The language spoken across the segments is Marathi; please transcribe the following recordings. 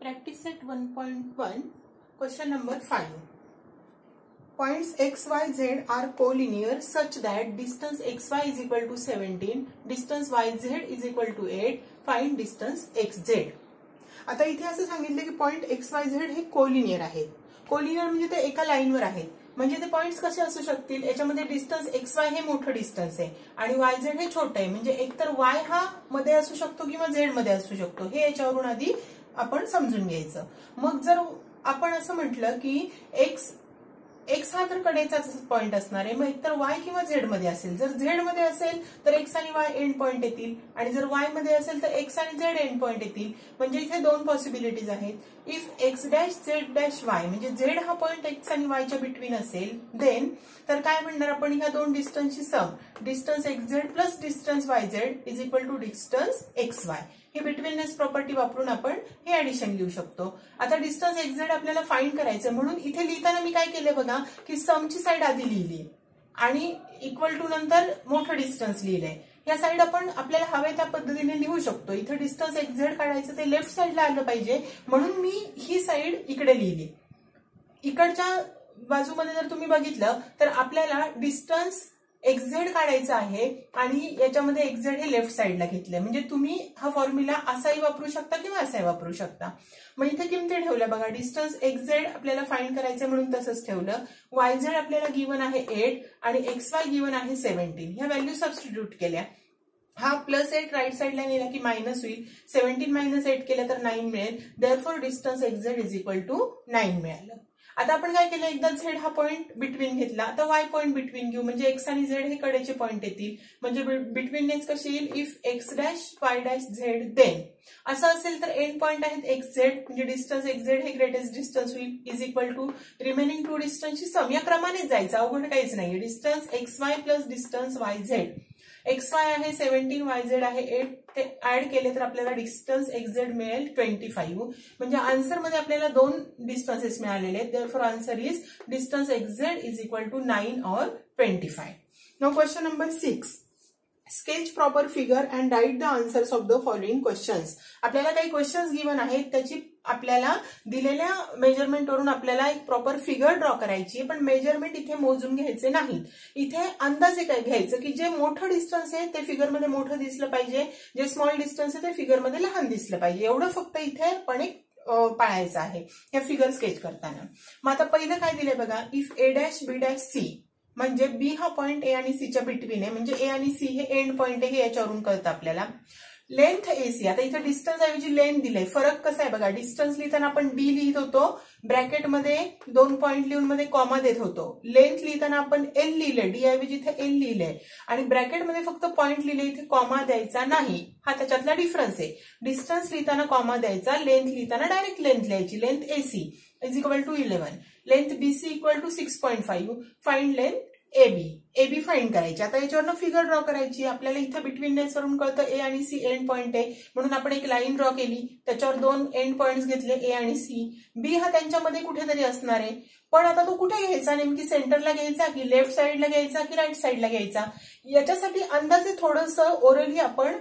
Practice set 1.1, question number 5. Points x, y, z are collinear such that distance xy is equal to 17, distance yz is equal to 8, find distance xz. आता इथे असं सांगितलं की पॉइंट xyz हे कोलिनियर आहेत. कोलिनियर म्हणजे ते एका लाईनवर आहेत. म्हणजे ते पॉइंट्स कसे असू शकतील, याच्यामध्ये डिस्टन्स xy हे मोठं डिस्टन्स आहे आणि yz हे छोटं आहे. म्हणजे एकतर y हा मध्ये असू शकतो किंवा z मध्ये असू शकतो. हे याच्यावरून आधी आपण समजून घ्यायचं. मग जर आपण असं म्हटलं की x हा तर कडेचाच पॉइंट असणार आहे, मग एकतर y किंवा z मध्ये असेल. जर z मध्ये असेल तर x आणि y एंड पॉइंट येतील आणि जर y मध्ये असेल तर x आणि z एंड पॉइंट येतील. म्हणजे इथे दोन पॉसिबिलिटीज आहेत. If x dash z dash y म्हणजे z हा पॉइंट x आणि y च्या बिटवीन असेल देन तर काय म्हणणार आपण, ह्या दोन डिस्टन्सची sum distance xz plus distance yz is equal to distance xy. हे बिटवीननेस प्रॉपर्टी वापरून आपण हे ऍडिशन लिहू शकतो. आता डिस्टन्स xz आपल्याला फाइंड करायचं म्हणून इथे लिहिताना मी काय केलं बघा की समची साइड आधी लिहिली आणि इक्वल टू नंतर मोठं डिस्टन्स लिहिलंय. या साइड आपण आपल्याला हवे त्या पद्धतीने लिहू शकतो. इथे डिस्टन्स xz काढायचं ते लेफ्ट साइडला आलं पाहिजे म्हणून मी ही साइड इकडे लिहिली. इकडच्या बाजूमध्ये जर तुम्ही बघितलं तर आपल्याला डिस्टन्स xz काढायचं आहे आणि याच्यामध्ये xz हे लेफ्ट साइडला घेतलंय. म्हणजे तुम्ही हा फॉर्म्युला असाही वापरू शकता किंवा असाही वापरू शकता. मग इथे किमती ठेवल्या बघा. डिस्टन्स xz आपल्याला फाइंड करायचं म्हणून तसंच ठेवलं. yz आपल्याला गिवन आहे 8 आणि xy गिवन आहे 17. ह्या व्हॅल्यू सबस्टिट्यूट केल्या. हा +8 राईट साइडला नेला की मायनस होईल. 17 - 8 केलं तर 9 मिळेल. Therefore distance xz is equal to 9 मिळालं. आता आपण काय केलं, एकदा z हा पॉइंट बिटवीन घेतला, आता y पॉइंट बिटवीन घेऊ. म्हणजे x आणि z हे कडेचे पॉइंट येतील. म्हणजे बिटवीननेस कशी येईल, if x dash y dash z then असं असेल तर एंड पॉइंट आहेत xz म्हणजे डिस्टन्स xz हे ग्रेटेस्ट डिस्टन्स होईल is equal to remaining two डिस्टन्सची सम. या क्रमानेच जायचं, अवघड काहीच नाहीये. Distance xy plus distance yz. xy आहे 17, yz आहे 8. ते ऍड केले तर आपल्याला डिस्टन्स xz मिळेल 25. म्हणजे आन्सर मध्ये आपल्याला दोन डिस्टन्सेस मिळालेले आहेत. Therefore answer is distance xz is equal to 9 और 25. Now question number 6. Sketch proper figure and write the answers of the following questions. आपल्याला काही क्वेश्चन्स गिवन आहेत, त्याची आपल्याला दिलेल्या मेजरमेंट वरून आपल्याला एक प्रॉपर फिगर ड्रॉ करायची, पण मेजरमेंट इथे मोजून घ्यायचे नाहीत. इथे अंदाजे काय घ्यायचं की जे मोठं डिस्टन्स आहे ते फिगरमध्ये मोठं दिसलं पाहिजे, जे स्मॉल डिस्टन्स आहे ते फिगरमध्ये लहान दिसलं पाहिजे. एवढं फक्त इथे पण एक पाळायचं आहे या फिगर स्केच करताना. मग आता पहिलं काय दिलंय बघा, if a dash b dash c म्हणजे बी हा पॉइंट ए आणि सी च्या बिटवीन आहे. म्हणजे ए आणि सी हे एंड पॉइंट आहे हे याच्यावरून कळतं आपल्याला. लेंथ एसी, आता इथे डिस्टन्स ऐवजी लेंथ दिलंय. फरक कसा आहे बघा, डिस्टन्स लिहिताना आपण डी लिहित होतो, ब्रॅकेटमध्ये 2 पॉइंट लिहून मध्ये कॉमा देत होतो. लेंथ लिहिताना आपण एल लिहिलंय, डी ऐवजी इथे एल लिहिलंय आणि ब्रॅकेटमध्ये फक्त पॉइंट लिहिले, इथे कॉमा द्यायचा नाही. हा त्याच्यातला डिफरन्स आहे. डिस्टन्स लिहिताना कॉमा द्यायचा, लेंथ लिहिताना डायरेक्ट लेंथ लिहायची. Length AC is equal to 11, length BC equal to 6.5. Find length AB find करायची. आता याच्यावरनं फिगर ड्रॉ करायची. आपल्याला इथे बिटवीननेस वरून कळतं ए आणि सी एंड पॉइंट आहे म्हणून आपण एक लाईन ड्रॉ केली, त्याच्यावर 2 एंड पॉइंट्स घेतले ए आणि सी. बी हा त्यांच्यामध्ये कुठेतरी असणार आहे, पण आता तो कुठे घ्यायचा, नेमकी सेंटरला घ्यायचा की लेफ्ट साइडला घ्यायचा की राईट साइडला घ्यायचा. याच्यासाठी अंदाजे थोडंसं ओरली आपण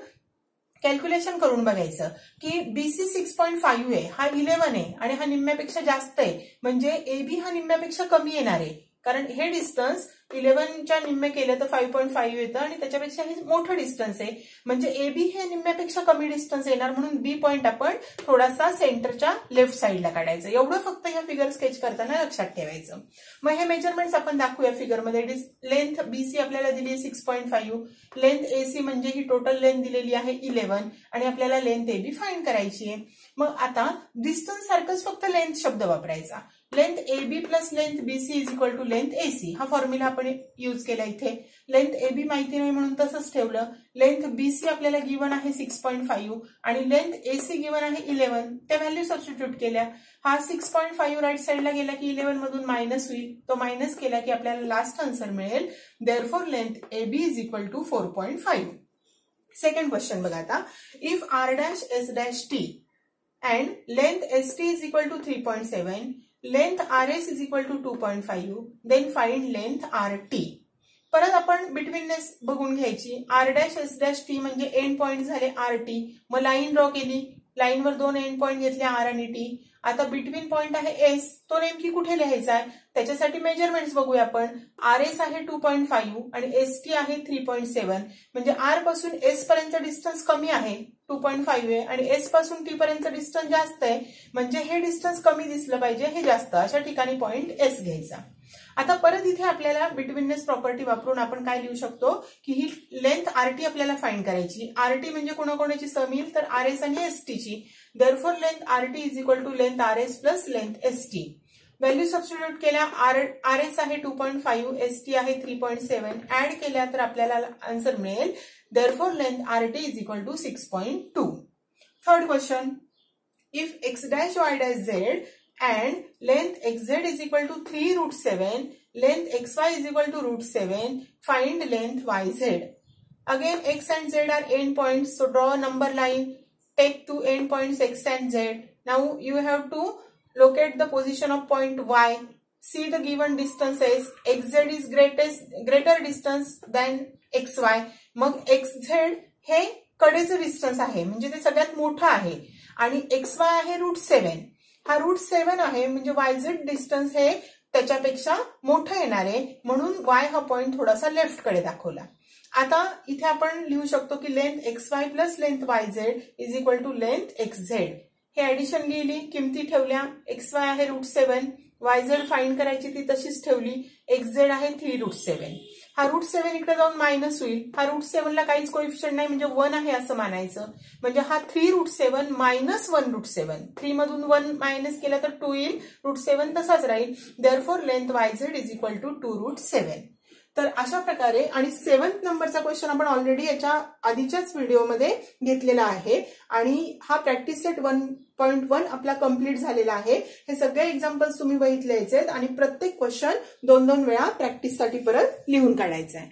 कॅल्क्युलेशन करून बघायचं की बीसी 6.5 आहे, हा 11 आहे आणि हा निम्म्यापेक्षा जास्त आहे. म्हणजे एबी हा निम्म्यापेक्षा कमी येणार आहे, कारण हे डिस्टन्स 11च्या निम्मे केलं तर 5.5 येतं आणि त्याच्यापेक्षा हे मोठं डिस्टन्स आहे. म्हणजे एबी हे निम्म्यापेक्षा कमी डिस्टन्स येणार म्हणून बी पॉइंट आपण थोडासा सेंटरच्या लेफ्ट साइडला काढायचं. एवढं फक्त ह्या फिगर स्केच करताना लक्षात ठेवायचं. मग हे मेजरमेंट्स आपण दाखवूया फिगरमध्ये. लेंथ बीसी आपल्याला दिली 6.5, लेंथ एसी म्हणजे ही टोटल लेंथ दिलेली आहे 11 आणि आपल्याला लेंथ एबी फाइंड करायची आहे. मग आता डिस्टन्स सारखंच फक्त लेंथ शब्द वापरायचा. Length AB plus length BC is equal to length AC. हा फॉर्म्युला आपण यूज केला इथे. लेंथ एबी माहिती नाही म्हणून तसंच ठेवलं. लेंथ बीसी आपल्याला गिवन आहे 6.5 आणि लेंथ एसी गिवन आहे 11. त्या व्हॅल्यू सबस्टिट्यूट केल्या. हा 6.5 राईट साइडला गेला की 11 मधून मायनस होईल. तो मायनस केला की आपल्याला लास्ट आन्सर मिळेल. Therefore length AB is equal to 4.5. Second question बघा आता. If R dash S dash T and length S T is equal to 3.7, length RS is equal to 2.5, then find length RT. परत आपण बिटवीननेस बघून घ्यायची. R dash S dash T म्हणजे एंड पॉइंट झाले RT. मग लाईन ड्रॉ केली, लाईनवर 2 एंड पॉइंट घेतले आर आणि टी. आता बिटवीन पॉइंट आहे एस, तो नेमकी कुठे लिहायचा आहे त्याच्यासाठी मेजरमेंट्स बघूया आपण. आर एस आहे 2.5 आणि एस टी आहे 3.7. म्हणजे आर पासून एस पर्यंत डिस्टन्स कमी आहे 2.5 आहे आणि एस पासून टी पर्यंत डिस्टन्स जास्त आहे. म्हणजे हे डिस्टन्स कमी दिसलं पाहिजे, हे जास्त. अशा ठिकाणी पॉइंट एस घ्यायचा. आता परत इथे आपल्याला बिटवीननेस प्रॉपर्टी वापरून आपण काय लिहू शकतो की ही लेंथ आरटी आपल्याला फाइंड करायची. आरटी म्हणजे कोणाकोणाची सम येईल तर आर एस आणि एस टी ची. Therefore length RT is equal to length R S plus length S T. Value substitute केल्या. आर एस आहे 2.5, एस टी आहे 3.7. ऍड केल्या तर आपल्याला आन्सर मिळेल. Therefore length RT is equal to 6.2. Third question. If x dash y dash z and length xz is equal to 3√7, length xy is equal to √7, find length yz. Again x and z are end points, so draw a number line, take two end points x and z. Now you have to locate the position of point y. See the given distances. xz is greater distance than xy. मग xz हे कडेचं डिस्टन्स आहे म्हणजे ते सगळ्यात मोठं आहे आणि xy आहे √7. हा √7 आहे म्हणजे yz डिस्टन्स हे त्याच्यापेक्षा मोठं येणार आहे म्हणून y हा पॉइंट थोडासा लेफ्ट कडे दाखवला. आता इथे आपण लिहू शकतो की length xy plus length yz is equal to length xz. हे ऍडिशन लिहिली, किमती ठेवल्या. xy आहे √7, yz फाइंड करायची ती तशीच ठेवली. xz आहे 3√7. हा √7 इकडे जाऊन मायनस होईल. हा √7 ला काहीच कोएफिशियंट नाही म्हणजे 1 आहे असं मानायचं. म्हणजे हा 3√7 मायनस 1√7. 3 मधून 1 मायनस केला तर 2 येईल. √7 तसाच राहील. Therefore length yz is equal to 2√7. तर अशा प्रकारे आणि 7th नंबरचा क्वेश्चन आपण ऑलरेडी याच्या आधीच्याच व्हिडिओमध्ये घेतलेला आहे आणि हा प्रॅक्टिस सेट 1.1 आपला कंप्लीट झालेला आहे. हे सगळे एक्झाम्पल्स तुम्ही बघितले आहेत आणि प्रत्येक क्वेश्चन 2-2 वेळा प्रॅक्टिससाठी परत लिहून काढायचा आहे.